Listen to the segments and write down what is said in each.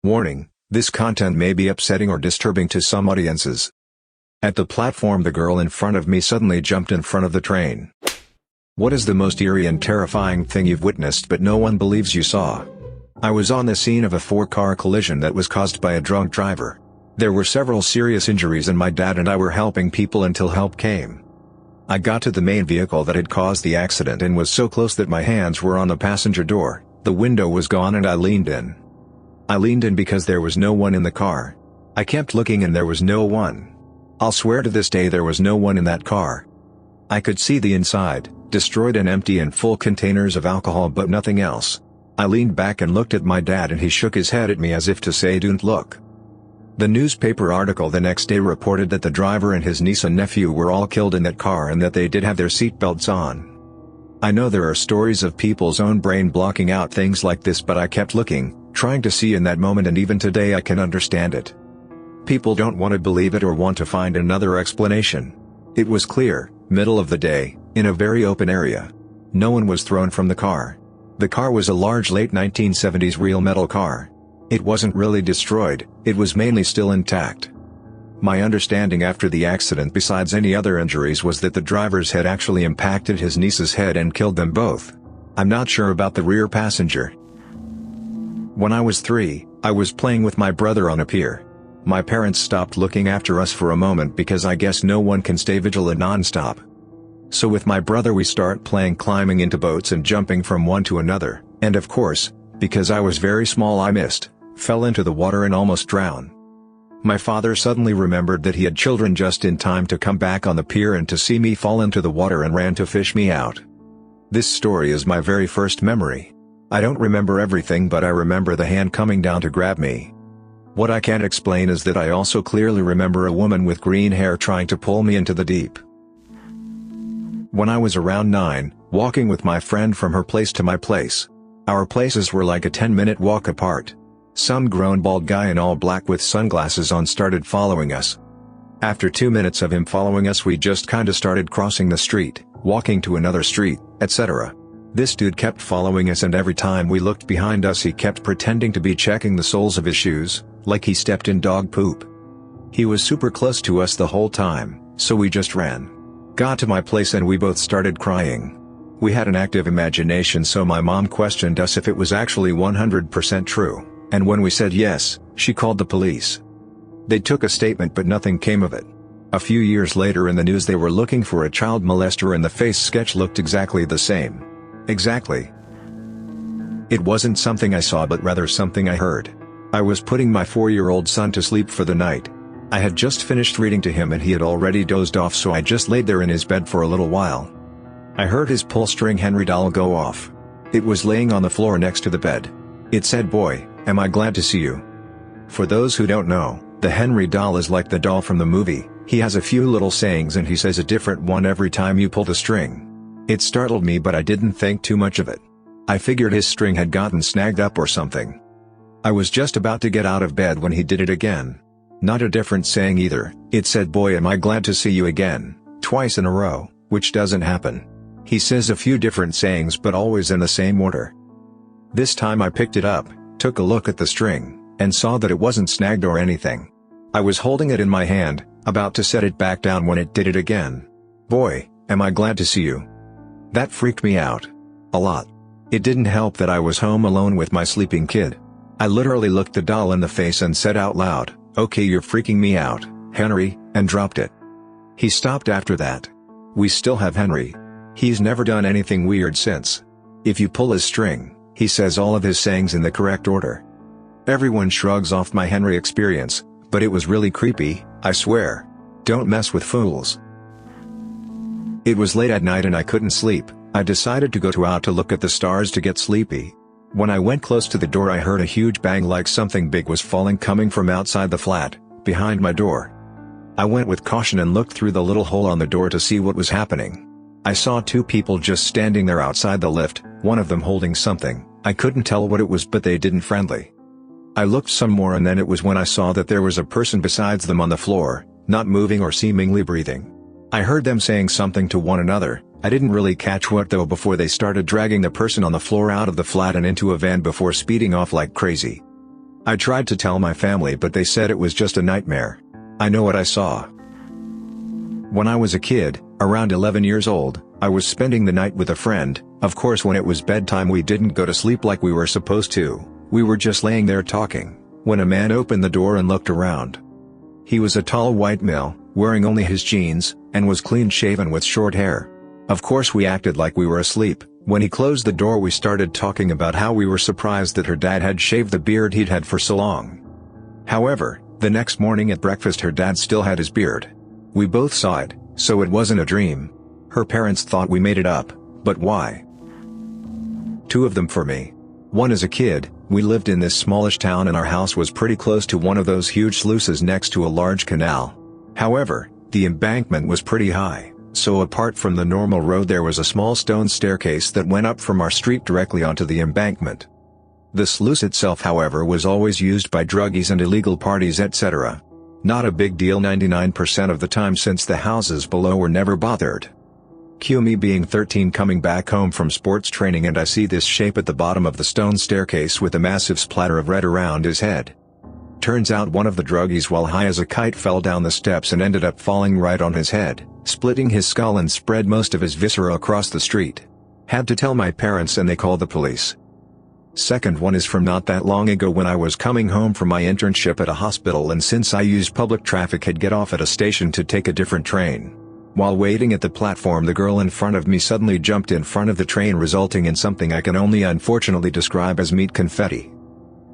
Warning, this content may be upsetting or disturbing to some audiences. At the platform, the girl in front of me suddenly jumped in front of the train. What is the most eerie and terrifying thing you've witnessed but no one believes you saw? I was on the scene of a 4-car collision that was caused by a drunk driver. There were several serious injuries and my dad and I were helping people until help came. I got to the main vehicle that had caused the accident and was so close that my hands were on the passenger door, the window was gone and I leaned in. I leaned in because there was no one in the car. I kept looking and there was no one. I'll swear to this day there was no one in that car. I could see the inside, destroyed and empty and full containers of alcohol but nothing else. I leaned back and looked at my dad and he shook his head at me as if to say don't look. The newspaper article the next day reported that the driver and his niece and nephew were all killed in that car and that they did have their seatbelts on. I know there are stories of people's own brain blocking out things like this but I kept looking, trying to see in that moment and even today I can understand it. People don't want to believe it or want to find another explanation. It was clear, middle of the day, in a very open area. No one was thrown from the car. The car was a large late 1970s real metal car. It wasn't really destroyed, it was mainly still intact. My understanding after the accident besides any other injuries was that the driver's head actually impacted his niece's head and killed them both. I'm not sure about the rear passenger. When I was 3, I was playing with my brother on a pier. My parents stopped looking after us for a moment because I guess no one can stay vigilant non-stop. So with my brother we start playing climbing into boats and jumping from one to another, and of course, because I was very small I missed, fell into the water and almost drowned. My father suddenly remembered that he had children just in time to come back on the pier and to see me fall into the water and ran to fish me out. This story is my very first memory. I don't remember everything but I remember the hand coming down to grab me. What I can't explain is that I also clearly remember a woman with green hair trying to pull me into the deep. When I was around 9, walking with my friend from her place to my place. Our places were like a 10-minute walk apart. Some grown bald guy in all black with sunglasses on started following us. After 2 minutes of him following us we just kinda started crossing the street, walking to another street, etc. This dude kept following us and every time we looked behind us he kept pretending to be checking the soles of his shoes, like he stepped in dog poop. He was super close to us the whole time, so we just ran. Got to my place and we both started crying. We had an active imagination so my mom questioned us if it was actually 100% true, and when we said yes, she called the police. They took a statement but nothing came of it. A few years later in the news they were looking for a child molester and the face sketch looked exactly the same. Exactly. It wasn't something I saw but rather something I heard. I was putting my 4-year-old son to sleep for the night. I had just finished reading to him and he had already dozed off so I just laid there in his bed for a little while. I heard his pull-string Henry doll go off. It was laying on the floor next to the bed. It said, "Boy, am I glad to see you." For those who don't know, the Henry doll is like the doll from the movie. He has a few little sayings and he says a different one every time you pull the string. It startled me but I didn't think too much of it. I figured his string had gotten snagged up or something. I was just about to get out of bed when he did it again. Not a different saying either, it said "Boy am I glad to see you again," twice in a row, which doesn't happen. He says a few different sayings but always in the same order. This time I picked it up, took a look at the string, and saw that it wasn't snagged or anything. I was holding it in my hand, about to set it back down when it did it again. "Boy, am I glad to see you." That freaked me out. A lot. It didn't help that I was home alone with my sleeping kid. I literally looked the doll in the face and said out loud, "Okay, you're freaking me out, Henry," and dropped it. He stopped after that. We still have Henry. He's never done anything weird since. If you pull his string, he says all of his sayings in the correct order. Everyone shrugs off my Henry experience, but it was really creepy, I swear. Don't mess with fools. It was late at night and I couldn't sleep. I decided to go out to look at the stars to get sleepy. When I went close to the door I heard a huge bang like something big was falling coming from outside the flat, behind my door. I went with caution and looked through the little hole on the door to see what was happening. I saw 2 people just standing there outside the lift, one of them holding something. I couldn't tell what it was but they didn't friendly. I looked some more and then it was when I saw that there was a person besides them on the floor, not moving or seemingly breathing. I heard them saying something to one another. I didn't really catch what though before they started dragging the person on the floor out of the flat and into a van before speeding off like crazy. I tried to tell my family but they said it was just a nightmare. I know what I saw. When I was a kid, around 11 years old, I was spending the night with a friend. Of course when it was bedtime we didn't go to sleep like we were supposed to, we were just laying there talking, when a man opened the door and looked around. He was a tall white male, wearing only his jeans, and was clean shaven with short hair. Of course we acted like we were asleep. When he closed the door we started talking about how we were surprised that her dad had shaved the beard he'd had for so long. However, the next morning at breakfast her dad still had his beard. We both saw it, so it wasn't a dream. Her parents thought we made it up, but why? Two of them for me. One as a kid, we lived in this smallish town and our house was pretty close to one of those huge sluices next to a large canal. However, the embankment was pretty high, so apart from the normal road there was a small stone staircase that went up from our street directly onto the embankment. The sluice itself however was always used by druggies and illegal parties etc. Not a big deal 99% of the time since the houses below were never bothered. Cue me being 13 coming back home from sports training and I see this shape at the bottom of the stone staircase with a massive splatter of red around his head. Turns out one of the druggies while high as a kite fell down the steps and ended up falling right on his head, splitting his skull and spread most of his viscera across the street. Had to tell my parents and they called the police. Second one is from not that long ago when I was coming home from my internship at a hospital and since I used public traffic had get off at a station to take a different train. While waiting at the platform the girl in front of me suddenly jumped in front of the train resulting in something I can only unfortunately describe as meat confetti.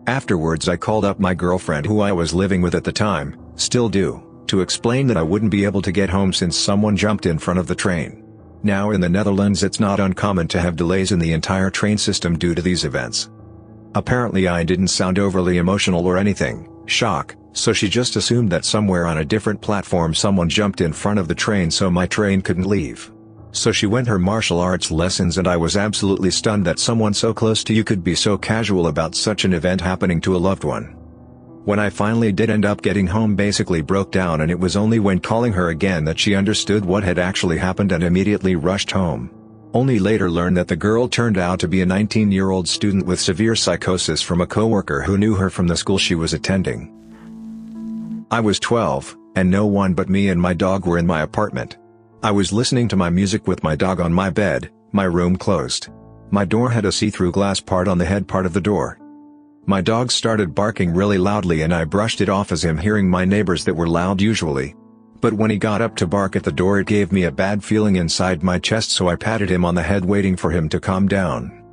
Afterwards I called up my girlfriend who I was living with at the time, still do, to explain that I wouldn't be able to get home since someone jumped in front of the train. Now in the Netherlands it's not uncommon to have delays in the entire train system due to these events. Apparently I didn't sound overly emotional or anything, shock, so she just assumed that somewhere on a different platform someone jumped in front of the train so my train couldn't leave. So she went her martial arts lessons and I was absolutely stunned that someone so close to you could be so casual about such an event happening to a loved one. When I finally did end up getting home basically broke down and it was only when calling her again that she understood what had actually happened and immediately rushed home. Only later learned that the girl turned out to be a 19-year-old student with severe psychosis from a coworker who knew her from the school she was attending. I was 12, and no one but me and my dog were in my apartment. I was listening to my music with my dog on my bed, my room closed. My door had a see-through glass part on the head part of the door. My dog started barking really loudly and I brushed it off as him hearing my neighbors that were loud usually. But when he got up to bark at the door it gave me a bad feeling inside my chest so I patted him on the head waiting for him to calm down.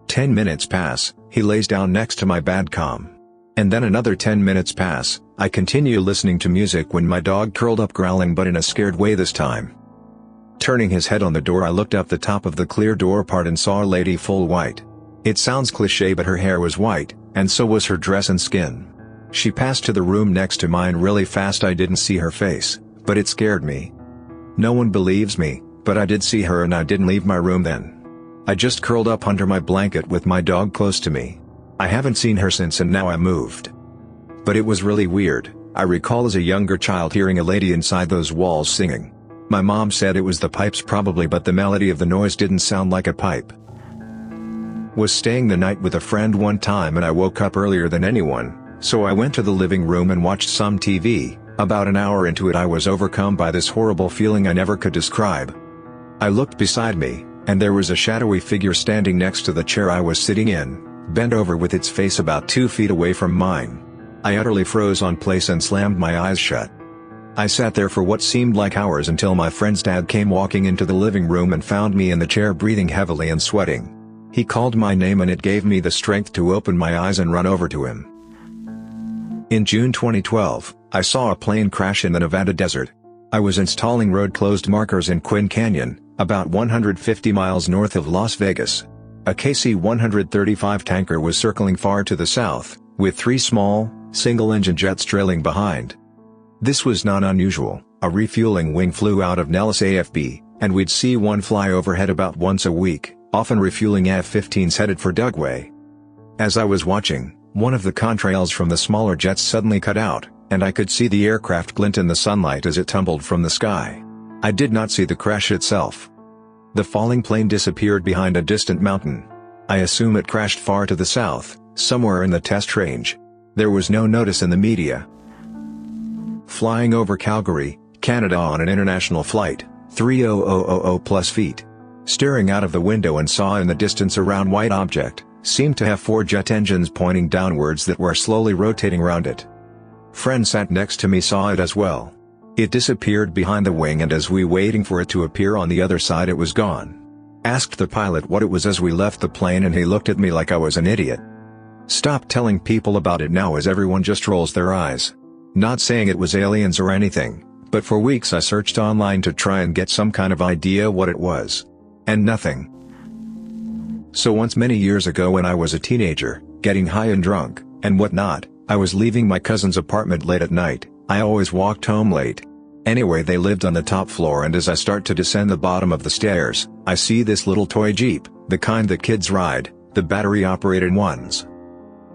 10 minutes pass, he lays down next to my bed calm. And then another 10 minutes pass, I continue listening to music when my dog curled up growling but in a scared way this time. Turning his head on the door I looked up the top of the clear door part and saw a lady full white. It sounds cliché but her hair was white, and so was her dress and skin. She passed to the room next to mine really fast. I didn't see her face, but it scared me. No one believes me, but I did see her and I didn't leave my room then. I just curled up under my blanket with my dog close to me. I haven't seen her since and now I moved. But it was really weird. I recall as a younger child hearing a lady inside those walls singing. My mom said it was the pipes probably but the melody of the noise didn't sound like a pipe. Was staying the night with a friend one time and I woke up earlier than anyone, so I went to the living room and watched some TV. About an hour into it I was overcome by this horrible feeling I never could describe. I looked beside me, and there was a shadowy figure standing next to the chair I was sitting in, bent over with its face about 2 feet away from mine. I utterly froze on place and slammed my eyes shut. I sat there for what seemed like hours until my friend's dad came walking into the living room and found me in the chair breathing heavily and sweating. He called my name and it gave me the strength to open my eyes and run over to him. In June 2012, I saw a plane crash in the Nevada desert. I was installing road closed markers in Quinn Canyon, about 150 miles north of Las Vegas. A KC-135 tanker was circling far to the south, with 3 small, single-engine jets trailing behind. This was not unusual. A refueling wing flew out of Nellis AFB, and we'd see one fly overhead about once a week, often refueling F-15s headed for Dugway. As I was watching, one of the contrails from the smaller jets suddenly cut out, and I could see the aircraft glint in the sunlight as it tumbled from the sky. I did not see the crash itself. The falling plane disappeared behind a distant mountain. I assume it crashed far to the south, somewhere in the test range. There was no notice in the media. Flying over Calgary, Canada on an international flight, 30,000 plus feet. Staring out of the window and saw in the distance a round white object, seemed to have 4 jet engines pointing downwards that were slowly rotating round it. Friend sat next to me saw it as well. It disappeared behind the wing, and as we waiting for it to appear on the other side it was gone. Asked the pilot what it was as we left the plane, and he looked at me like I was an idiot. Stop telling people about it now, as everyone just rolls their eyes. Not saying it was aliens or anything, but for weeks I searched online to try and get some kind of idea what it was. And nothing. So once many years ago when I was a teenager, getting high and drunk, and whatnot, I was leaving my cousin's apartment late at night. I always walked home late. Anyway, they lived on the top floor, and as I start to descend the bottom of the stairs, I see this little toy Jeep, the kind that kids ride, the battery-operated ones.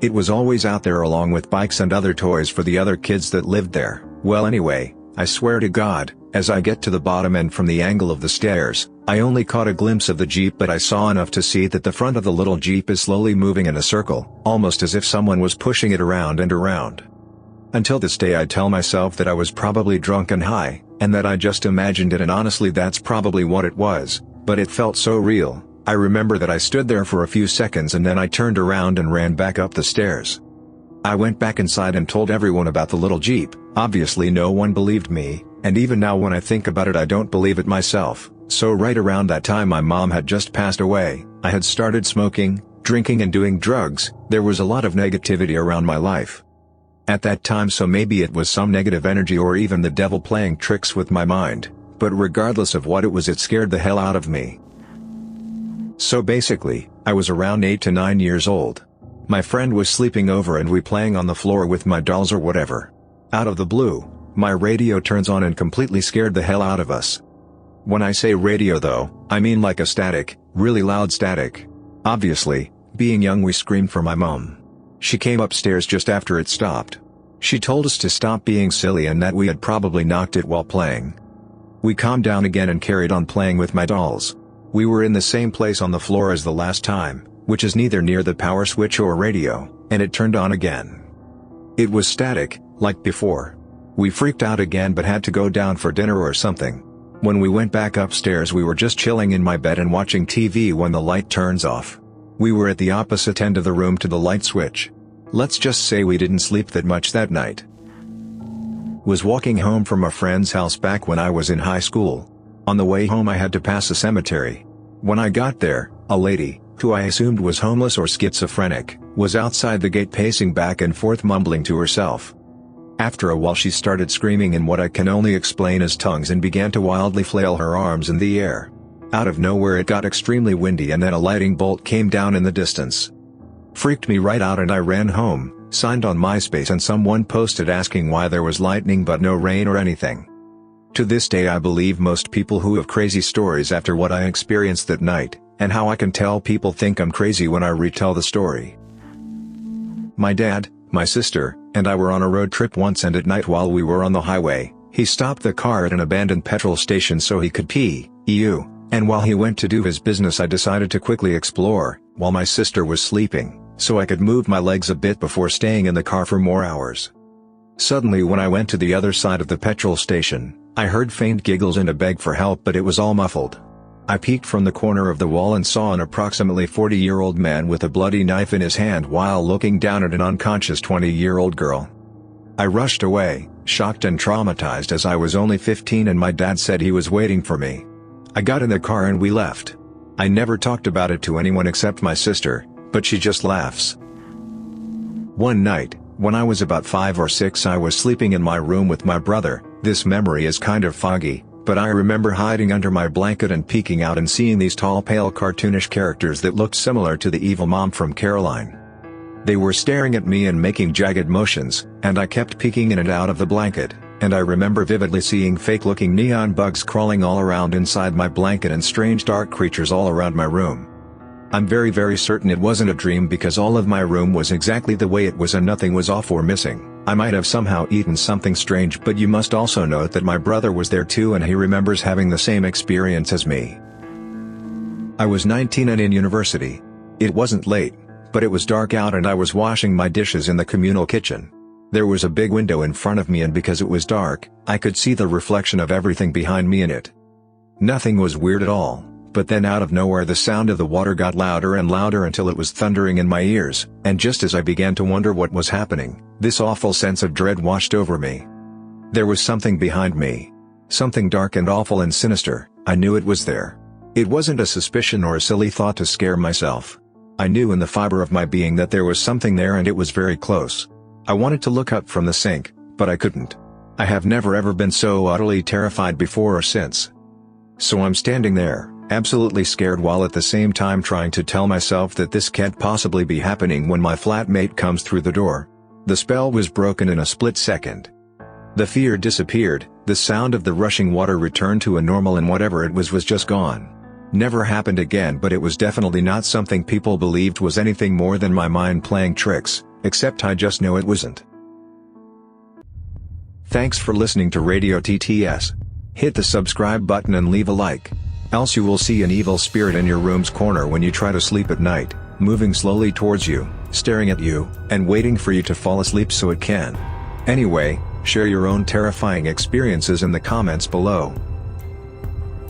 It was always out there along with bikes and other toys for the other kids that lived there. Well, anyway, I swear to God, as I get to the bottom and from the angle of the stairs, I only caught a glimpse of the Jeep, but I saw enough to see that the front of the little Jeep is slowly moving in a circle, almost as if someone was pushing it around and around. Until this day I tell myself that I was probably drunk and high, and that I just imagined it, and honestly that's probably what it was, but it felt so real. I remember that I stood there for a few seconds and then I turned around and ran back up the stairs. I went back inside and told everyone about the little Jeep. Obviously no one believed me, and even now when I think about it I don't believe it myself. So right around that time my mom had just passed away, I had started smoking, drinking and doing drugs. There was a lot of negativity around my life at that time, so maybe it was some negative energy or even the devil playing tricks with my mind, but regardless of what it was, it scared the hell out of me. So basically, I was around 8 to 9 years old. My friend was sleeping over and we playing on the floor with my dolls or whatever. Out of the blue, my radio turns on and completely scared the hell out of us. When I say radio though, I mean like a static, really loud static. Obviously, being young we screamed for my mom. She came upstairs just after it stopped. She told us to stop being silly and that we had probably knocked it while playing. We calmed down again and carried on playing with my dolls. We were in the same place on the floor as the last time, which is neither near the power switch or radio, and it turned on again. It was static, like before. We freaked out again but had to go down for dinner or something. When we went back upstairs we were just chilling in my bed and watching TV when the light turns off. We were at the opposite end of the room to the light switch. Let's just say we didn't sleep that much that night. Was walking home from a friend's house back when I was in high school. On the way home I had to pass a cemetery. When I got there, a lady, who I assumed was homeless or schizophrenic, was outside the gate pacing back and forth mumbling to herself. After a while she started screaming in what I can only explain as tongues and began to wildly flail her arms in the air. Out of nowhere it got extremely windy and then a lightning bolt came down in the distance. Freaked me right out and I ran home, signed on MySpace and someone posted asking why there was lightning but no rain or anything. To this day I believe most people who have crazy stories after what I experienced that night, and how I can tell people think I'm crazy when I retell the story. My dad, my sister, and I were on a road trip once, and at night while we were on the highway, he stopped the car at an abandoned petrol station so he could pee, and while he went to do his business I decided to quickly explore, while my sister was sleeping, so I could move my legs a bit before staying in the car for more hours. Suddenly when I went to the other side of the petrol station, I heard faint giggles and a beg for help, but it was all muffled. I peeked from the corner of the wall and saw an approximately 40-year-old man with a bloody knife in his hand while looking down at an unconscious 20-year-old girl. I rushed away, shocked and traumatized, as I was only 15 and my dad said he was waiting for me. I got in the car and we left. I never talked about it to anyone except my sister, but she just laughs. One night, when I was about 5 or 6, I was sleeping in my room with my brother. This memory is kind of foggy, but I remember hiding under my blanket and peeking out and seeing these tall, pale, cartoonish characters that looked similar to the evil mom from Caroline. They were staring at me and making jagged motions, and I kept peeking in and out of the blanket, and I remember vividly seeing fake-looking neon bugs crawling all around inside my blanket and strange dark creatures all around my room. I'm very certain it wasn't a dream because all of my room was exactly the way it was and nothing was off or missing. I might have somehow eaten something strange, but you must also note that my brother was there too and he remembers having the same experience as me. I was 19 and in university. It wasn't late, But it was dark out and I was washing my dishes in the communal kitchen. There was a big window in front of me, and because it was dark, I could see the reflection of everything behind me in it. Nothing was weird at all, but then out of nowhere the sound of the water got louder and louder until it was thundering in my ears, and just as I began to wonder what was happening, this awful sense of dread washed over me. There was something behind me. Something dark and awful and sinister. I knew it was there. It wasn't a suspicion or a silly thought to scare myself. I knew in the fiber of my being that there was something there, and it was very close. I wanted to look up from the sink, but I couldn't. I have never ever been so utterly terrified before or since. So I'm standing there, absolutely scared, while at the same time trying to tell myself that this can't possibly be happening, when my flatmate comes through the door. The spell was broken in a split second. The fear disappeared, the sound of the rushing water returned to a normal, and whatever it was just gone. Never happened again, but it was definitely not something people believed was anything more than my mind playing tricks, except I just know it wasn't. Thanks for listening to Radio TTS. Hit the subscribe button and leave a like. Else you will see an evil spirit in your room's corner when you try to sleep at night, moving slowly towards you, staring at you, and waiting for you to fall asleep so it can. Anyway, share your own terrifying experiences in the comments below.